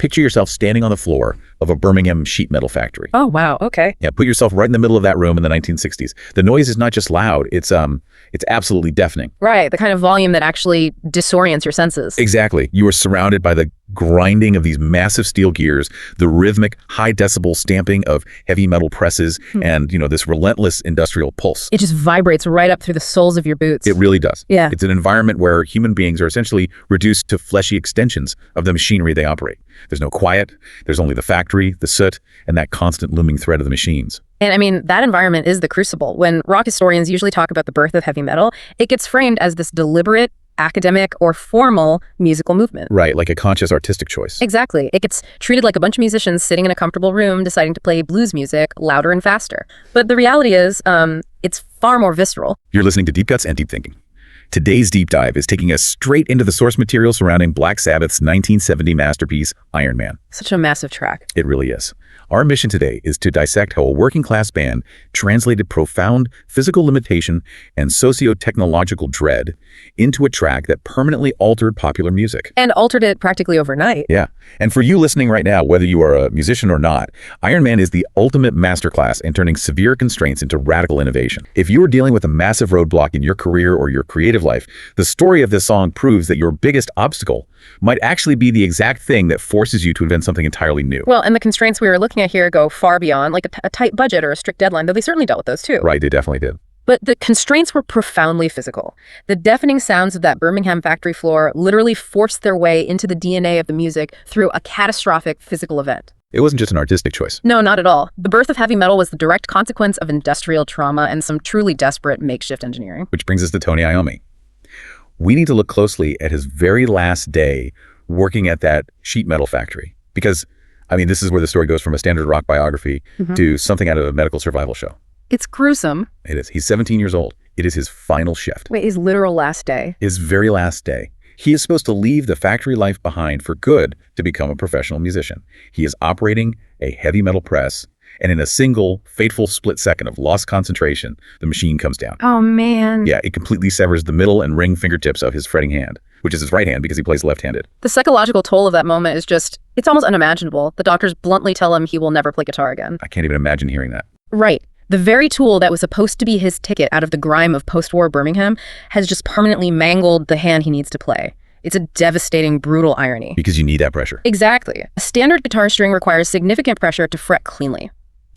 Picture yourself standing on the floor of a Birmingham sheet metal factory. Oh, wow. Okay. Yeah, put yourself right in the middle of that room in the 1960s. The noise is not just loud, it's absolutely deafening. Right, the kind of volume that actually disorients your senses. Exactly. You are surrounded by the grinding of these massive steel gears, the rhythmic, high decibel stamping of heavy metal presses, and, this relentless industrial pulse. It just vibrates right up through the soles of your boots. It really does. Yeah. It's an environment where human beings are essentially reduced to fleshy extensions of the machinery they operate. There's no quiet, there's only the factory, the soot, and that constant looming thread of the machines. And I mean, that environment is the crucible. When rock historians usually talk about the birth of heavy metal, it gets framed as this deliberate, academic, or formal musical movement. Right, like a conscious artistic choice. Exactly. It gets treated like a bunch of musicians sitting in a comfortable room deciding to play blues music louder and faster. But the reality is, it's far more visceral. You're listening to Deep Cuts and Deep Thinking. Today's deep dive is taking us straight into the source material surrounding Black Sabbath's 1970 masterpiece, Iron Man. Such a massive track. It really is. Our mission today is to dissect how a working-class band translated profound physical limitation and socio-technological dread into a track that permanently altered popular music. And altered it practically overnight. Yeah. And for you listening right now, whether you are a musician or not, Iron Man is the ultimate masterclass in turning severe constraints into radical innovation. If you are dealing with a massive roadblock in your career or your creative life, the story of this song proves that your biggest obstacle might actually be the exact thing that forces you to invent something entirely new. Well, and the constraints we were looking at here go far beyond like a tight budget or a strict deadline, though they certainly dealt with those too. Right, they definitely did. But the constraints were profoundly physical. The deafening sounds of that Birmingham factory floor literally forced their way into the DNA of the music through a catastrophic physical event. It wasn't just an artistic choice. No, not at all. The birth of heavy metal was the direct consequence of industrial trauma and some truly desperate makeshift engineering. Which brings us to Tony Iommi. We need to look closely at his very last day working at that sheet metal factory. Because, this is where the story goes from a standard rock biography to something out of a medical survival show. It's gruesome. It is. He's 17 years old. It is his final shift. Wait, his literal last day? His very last day. He is supposed to leave the factory life behind for good to become a professional musician. He is operating a heavy metal press, and in a single, fateful split second of lost concentration, the machine comes down. Oh, man. Yeah, it completely severs the middle and ring fingertips of his fretting hand, which is his right hand because he plays left-handed. The psychological toll of that moment is it's almost unimaginable. The doctors bluntly tell him he will never play guitar again. I can't even imagine hearing that. Right. The very tool that was supposed to be his ticket out of the grime of post-war Birmingham has just permanently mangled the hand he needs to play. It's a devastating, brutal irony. Because you need that pressure. Exactly. A standard guitar string requires significant pressure to fret cleanly.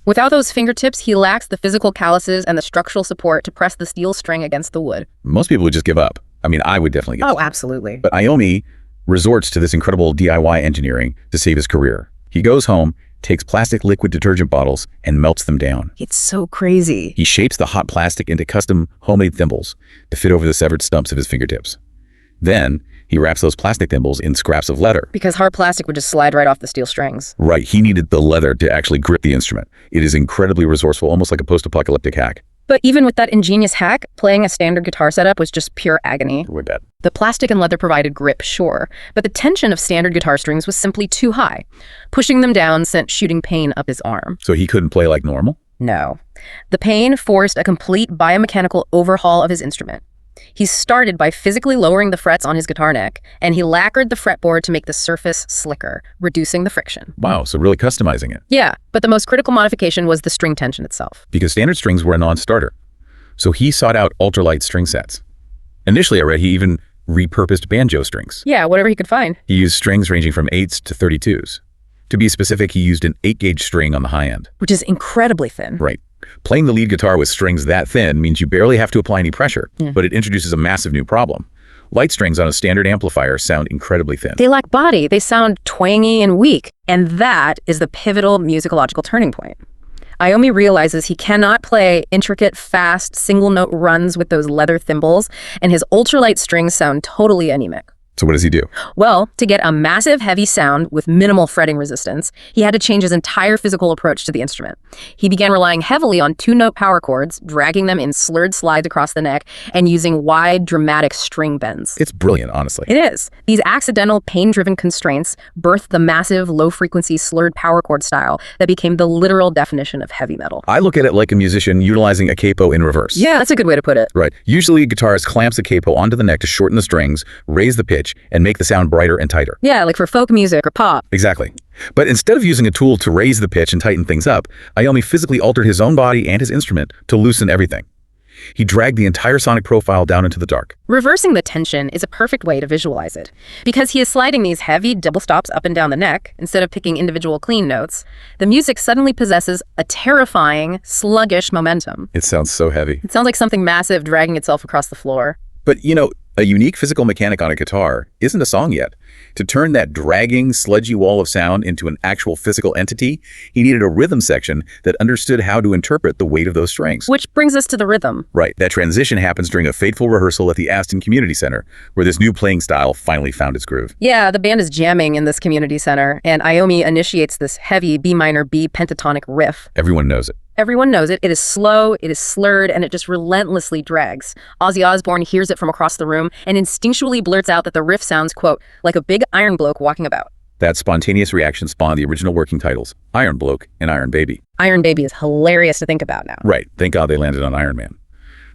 Without those fingertips, he lacks the physical calluses and the structural support to press the steel string against the wood. Most people would just give up. I would definitely give up. Oh, absolutely. But Iommi resorts to this incredible DIY engineering to save his career. He goes home, takes plastic liquid detergent bottles, and melts them down. It's so crazy. He shapes the hot plastic into custom homemade thimbles to fit over the severed stumps of his fingertips. Then, he wraps those plastic thimbles in scraps of leather. Because hard plastic would just slide right off the steel strings. Right, he needed the leather to actually grip the instrument. It is incredibly resourceful, almost like a post-apocalyptic hack. But even with that ingenious hack, playing a standard guitar setup was just pure agony. We bet. The plastic and leather provided grip, sure, but the tension of standard guitar strings was simply too high. Pushing them down sent shooting pain up his arm. So he couldn't play like normal? No. The pain forced a complete biomechanical overhaul of his instrument. He started by physically lowering the frets on his guitar neck, and he lacquered the fretboard to make the surface slicker, reducing the friction. Wow, so really customizing it. Yeah, but the most critical modification was the string tension itself. Because standard strings were a non-starter. So he sought out ultralight string sets. Initially, I read he even repurposed banjo strings. Yeah, whatever he could find. He used strings ranging from 8s to 32s. To be specific, he used an 8-gauge string on the high end. Which is incredibly thin. Right. Playing the lead guitar with strings that thin means you barely have to apply any pressure, but it introduces a massive new problem. Light strings on a standard amplifier sound incredibly thin. They lack body. They sound twangy and weak. And that is the pivotal musicological turning point. Iommi realizes he cannot play intricate, fast, single-note runs with those leather thimbles, and his ultralight strings sound totally anemic. So what does he do? Well, to get a massive, heavy sound with minimal fretting resistance, he had to change his entire physical approach to the instrument. He began relying heavily on two-note power chords, dragging them in slurred slides across the neck, and using wide, dramatic string bends. It's brilliant, honestly. It is. These accidental, pain-driven constraints birthed the massive, low-frequency, slurred power chord style that became the literal definition of heavy metal. I look at it like a musician utilizing a capo in reverse. Yeah, that's a good way to put it. Right. Usually, a guitarist clamps a capo onto the neck to shorten the strings, raise the pitch, pitch and make the sound brighter and tighter. Yeah, like for folk music or pop. Exactly. But instead of using a tool to raise the pitch and tighten things up, Iommi physically altered his own body and his instrument to loosen everything. He dragged the entire sonic profile down into the dark. Reversing the tension is a perfect way to visualize it. Because he is sliding these heavy double stops up and down the neck, instead of picking individual clean notes, the music suddenly possesses a terrifying, sluggish momentum. It sounds so heavy. It sounds like something massive dragging itself across the floor. But, a unique physical mechanic on a guitar isn't a song yet. To turn that dragging, sludgy wall of sound into an actual physical entity, he needed a rhythm section that understood how to interpret the weight of those strings. Which brings us to the rhythm. Right. That transition happens during a fateful rehearsal at the Aston Community Center, where this new playing style finally found its groove. Yeah, the band is jamming in this community center, and Iommi initiates this heavy B minor B pentatonic riff. Everyone knows it. Everyone knows it. It is slow, it is slurred, and it just relentlessly drags. Ozzy Osbourne hears it from across the room and instinctually blurts out that the riff sounds, quote, like a big iron bloke walking about. That spontaneous reaction spawned the original working titles, Iron Bloke and Iron Baby. Iron Baby is hilarious to think about now. Right. Thank God they landed on Iron Man.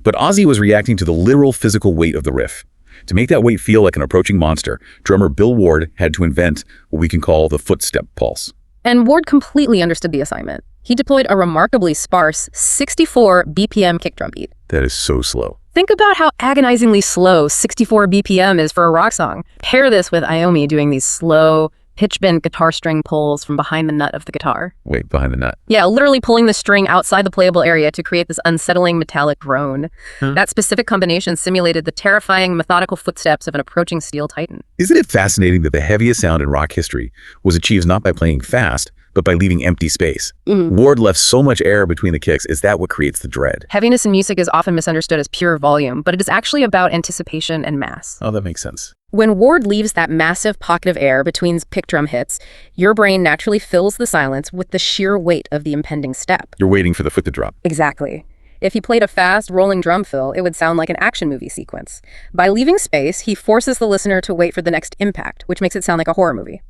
But Ozzy was reacting to the literal physical weight of the riff. To make that weight feel like an approaching monster, drummer Bill Ward had to invent what we can call the footstep pulse. And Ward completely understood the assignment. He deployed a remarkably sparse 64 BPM kick drum beat. That is so slow. Think about how agonizingly slow 64 BPM is for a rock song. Pair this with Iommi doing these slow, pitch-bend guitar string pulls from behind the nut of the guitar. Wait, behind the nut? Yeah, literally pulling the string outside the playable area to create this unsettling metallic groan. That specific combination simulated the terrifying, methodical footsteps of an approaching steel titan. Isn't it fascinating that the heaviest sound in rock history was achieved not by playing fast, but by leaving empty space? Ward left so much air between the kicks. Is that what creates the dread? Heaviness in music is often misunderstood as pure volume, but it is actually about anticipation and mass. Oh, that makes sense. When Ward leaves that massive pocket of air between pick drum hits, your brain naturally fills the silence with the sheer weight of the impending step. You're waiting for the foot to drop. Exactly. If he played a fast, rolling drum fill, it would sound like an action movie sequence. By leaving space, he forces the listener to wait for the next impact, which makes it sound like a horror movie.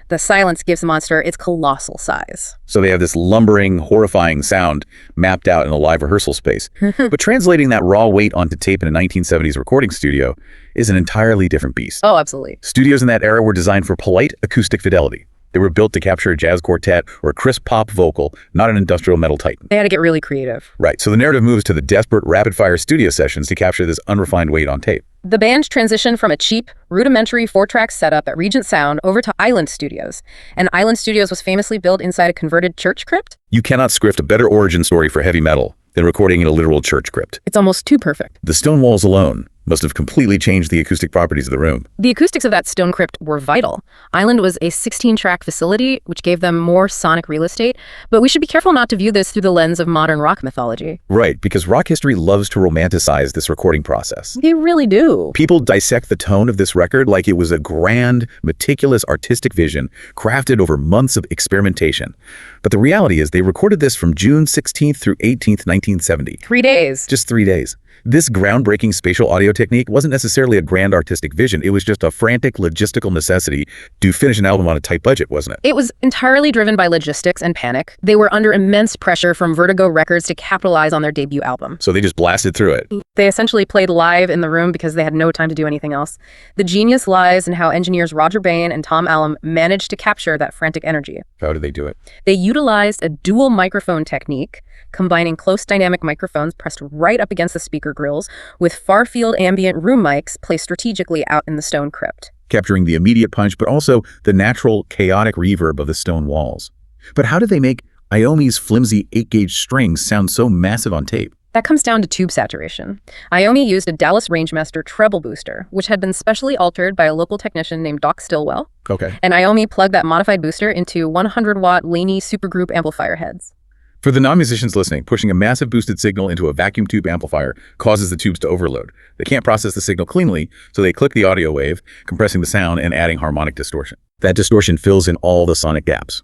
The silence gives the monster its colossal size. So they have this lumbering, horrifying sound mapped out in a live rehearsal space. But translating that raw weight onto tape in a 1970s recording studio is an entirely different beast. Oh, absolutely. Studios in that era were designed for polite acoustic fidelity. They were built to capture a jazz quartet or a crisp pop vocal, not an industrial metal titan. They had to get really creative. Right, so the narrative moves to the desperate, rapid-fire studio sessions to capture this unrefined weight on tape. The band transitioned from a cheap, rudimentary 4-track setup at Regent Sound over to Island Studios. And Island Studios was famously built inside a converted church crypt. You cannot script a better origin story for heavy metal than recording in a literal church crypt. It's almost too perfect. The stone walls alone must have completely changed the acoustic properties of the room. The acoustics of that stone crypt were vital. Island was a 16-track facility, which gave them more sonic real estate, but we should be careful not to view this through the lens of modern rock mythology. Right, because rock history loves to romanticize this recording process. They really do. People dissect the tone of this record like it was a grand, meticulous artistic vision crafted over months of experimentation. But the reality is they recorded this from June 16th through 18th, 1970. 3 days. Just 3 days. This groundbreaking spatial audio technique wasn't necessarily a grand artistic vision. It was just a frantic logistical necessity to finish an album on a tight budget, wasn't it? It was entirely driven by logistics and panic. They were under immense pressure from Vertigo Records to capitalize on their debut album. So they just blasted through it. They essentially played live in the room because they had no time to do anything else. The genius lies in how engineers Roger Bain and Tom Allom managed to capture that frantic energy. How did they do it? They utilized a dual microphone technique, combining close dynamic microphones pressed right up against the speaker grills with far-field ambient room mics placed strategically out in the stone crypt. Capturing the immediate punch, but also the natural, chaotic reverb of the stone walls. But how did they make Iommi's flimsy 8-gauge strings sound so massive on tape? That comes down to tube saturation. Iommi used a Dallas Rangemaster treble booster, which had been specially altered by a local technician named Doc Stillwell. Okay. And Iommi plugged that modified booster into 100-watt Laney supergroup amplifier heads. For the non-musicians listening, pushing a massive boosted signal into a vacuum tube amplifier causes the tubes to overload. They can't process the signal cleanly, so they click the audio wave, compressing the sound and adding harmonic distortion. That distortion fills in all the sonic gaps.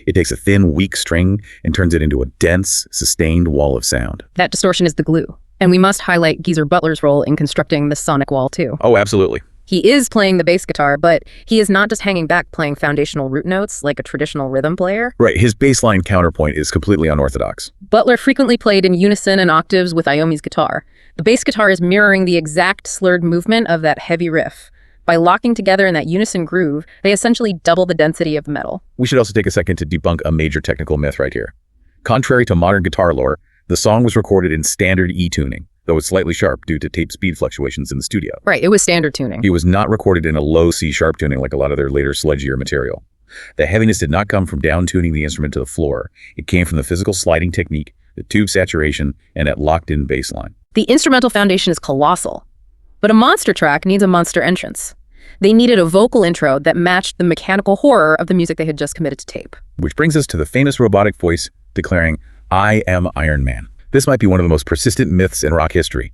It takes a thin, weak string and turns it into a dense, sustained wall of sound. That distortion is the glue. And we must highlight Geezer Butler's role in constructing the sonic wall, too. Oh, absolutely. He is playing the bass guitar, but he is not just hanging back playing foundational root notes like a traditional rhythm player. Right, his bassline counterpoint is completely unorthodox. Butler frequently played in unison and octaves with Iommi's guitar. The bass guitar is mirroring the exact slurred movement of that heavy riff, By locking together in that unison groove, they essentially double the density of the metal. We should also take a second to debunk a major technical myth right here. Contrary to modern guitar lore, the song was recorded in standard E tuning, though it's slightly sharp due to tape speed fluctuations in the studio. Right, it was standard tuning. It was not recorded in a low C sharp tuning like a lot of their later sludgier material. The heaviness did not come from down tuning the instrument to the floor. It came from the physical sliding technique, the tube saturation, and that locked-in bass line. The instrumental foundation is colossal, but a monster track needs a monster entrance. They needed a vocal intro that matched the mechanical horror of the music they had just committed to tape. Which brings us to the famous robotic voice declaring, "I am Iron Man." This might be one of the most persistent myths in rock history.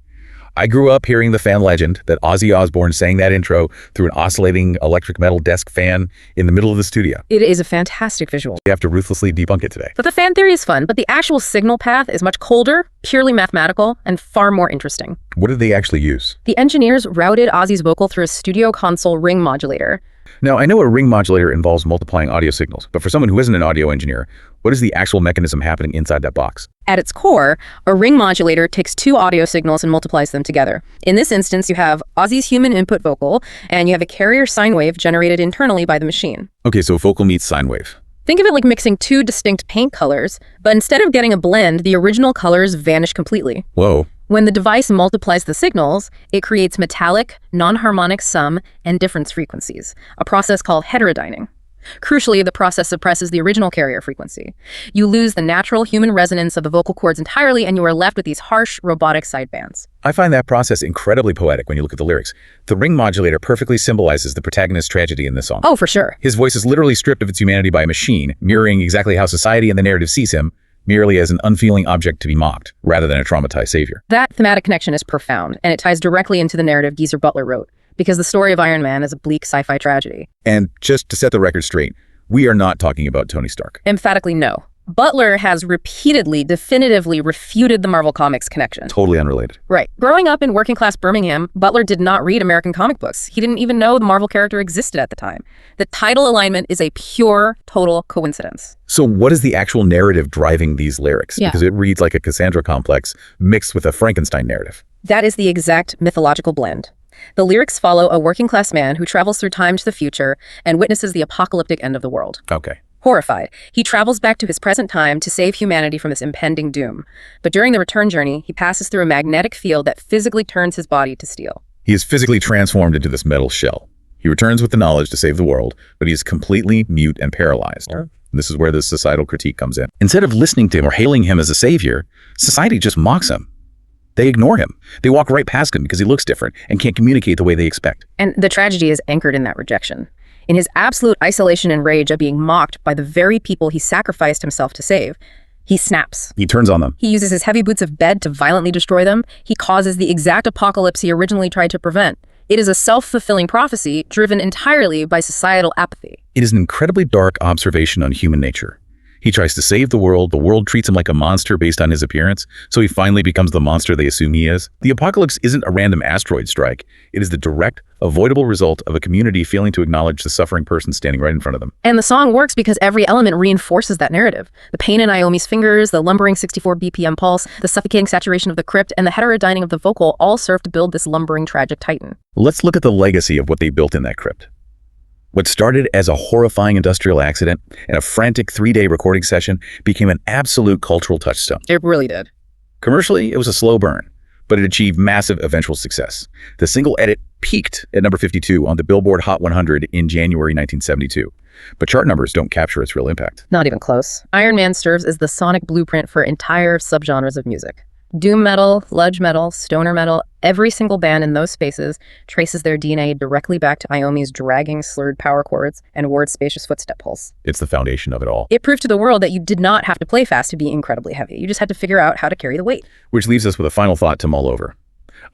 I grew up hearing the fan legend that Ozzy Osbourne sang that intro through an oscillating electric metal desk fan in the middle of the studio. It is a fantastic visual. We have to ruthlessly debunk it today. But the fan theory is fun, but the actual signal path is much colder, purely mathematical, and far more interesting. What did they actually use? The engineers routed Ozzy's vocal through a studio console ring modulator. Now, I know a ring modulator involves multiplying audio signals, but for someone who isn't an audio engineer, what is the actual mechanism happening inside that box? At its core, a ring modulator takes two audio signals and multiplies them together. In this instance, you have Ozzy's human input vocal, and you have a carrier sine wave generated internally by the machine. Okay, so vocal meets sine wave. Think of it like mixing two distinct paint colors, but instead of getting a blend, the original colors vanish completely. Whoa. When the device multiplies the signals, it creates metallic, non-harmonic sum and difference frequencies, a process called heterodyning. Crucially, the process suppresses the original carrier frequency. You lose the natural human resonance of the vocal cords entirely, and you are left with these harsh, robotic sidebands. I find that process incredibly poetic when you look at the lyrics. The ring modulator perfectly symbolizes the protagonist's tragedy in this song. Oh, for sure. His voice is literally stripped of its humanity by a machine, mirroring exactly how society and the narrative sees him, merely as an unfeeling object to be mocked, rather than a traumatized savior. That thematic connection is profound, and it ties directly into the narrative Geezer Butler wrote, because the story of Iron Man is a bleak sci-fi tragedy. And just to set the record straight, we are not talking about Tony Stark. Emphatically no. Butler has repeatedly, definitively refuted the Marvel Comics connection. Totally unrelated. Right. Growing up in working-class Birmingham, Butler did not read American comic books. He didn't even know the Marvel character existed at the time. The title alignment is a pure, total coincidence. So what is the actual narrative driving these lyrics? Yeah. Because it reads like a Cassandra complex mixed with a Frankenstein narrative. That is the exact mythological blend. The lyrics follow a working-class man who travels through time to the future and witnesses the apocalyptic end of the world. Okay. Horrified, he travels back to his present time to save humanity from this impending doom. But during the return journey, he passes through a magnetic field that physically turns his body to steel. He is physically transformed into this metal shell. He returns with the knowledge to save the world, but he is completely mute and paralyzed. Yeah. This is where the societal critique comes in. Instead of listening to him or hailing him as a savior, society just mocks him. They ignore him. They walk right past him because he looks different and can't communicate the way they expect. And the tragedy is anchored in that rejection. In his absolute isolation and rage of being mocked by the very people he sacrificed himself to save, he snaps. He turns on them. He uses his heavy boots of bed to violently destroy them. He causes the exact apocalypse he originally tried to prevent. It is a self-fulfilling prophecy driven entirely by societal apathy. It is an incredibly dark observation on human nature. He tries to save the world treats him like a monster based on his appearance, so he finally becomes the monster they assume he is. The apocalypse isn't a random asteroid strike. It is the direct, avoidable result of a community failing to acknowledge the suffering person standing right in front of them. And the song works because every element reinforces that narrative. The pain in Iommi's fingers, the lumbering 64 BPM pulse, the suffocating saturation of the crypt, and the heterodyning of the vocal all serve to build this lumbering tragic titan. Let's look at the legacy of what they built in that crypt. What started as a horrifying industrial accident and a frantic 3-day recording session became an absolute cultural touchstone. It really did. Commercially, it was a slow burn, but it achieved massive eventual success. The single edit peaked at number 52 on the Billboard Hot 100 in January 1972. But chart numbers don't capture its real impact. Not even close. Iron Man serves as the sonic blueprint for entire subgenres of music. Doom metal, sludge metal, stoner metal, every single band in those spaces traces their DNA directly back to Iommi's dragging, slurred power chords and Ward's spacious footstep pulse. It's the foundation of it all. It proved to the world that you did not have to play fast to be incredibly heavy. You just had to figure out how to carry the weight. Which leaves us with a final thought to mull over.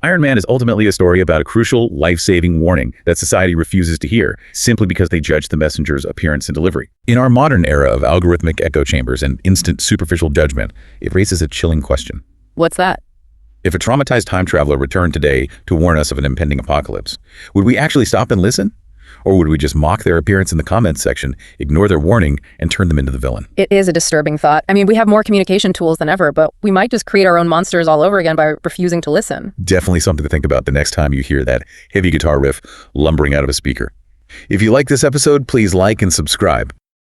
Iron Man is ultimately a story about a crucial, life-saving warning that society refuses to hear, simply because they judge the messenger's appearance and delivery. In our modern era of algorithmic echo chambers and instant superficial judgment, it raises a chilling question. What's that? If a traumatized time traveler returned today to warn us of an impending apocalypse, would we actually stop and listen? Or would we just mock their appearance in the comments section, ignore their warning, and turn them into the villain? It is a disturbing thought. I mean, we have more communication tools than ever, but we might just create our own monsters all over again by refusing to listen. Definitely something to think about the next time you hear that heavy guitar riff lumbering out of a speaker. If you like this episode, please like and subscribe.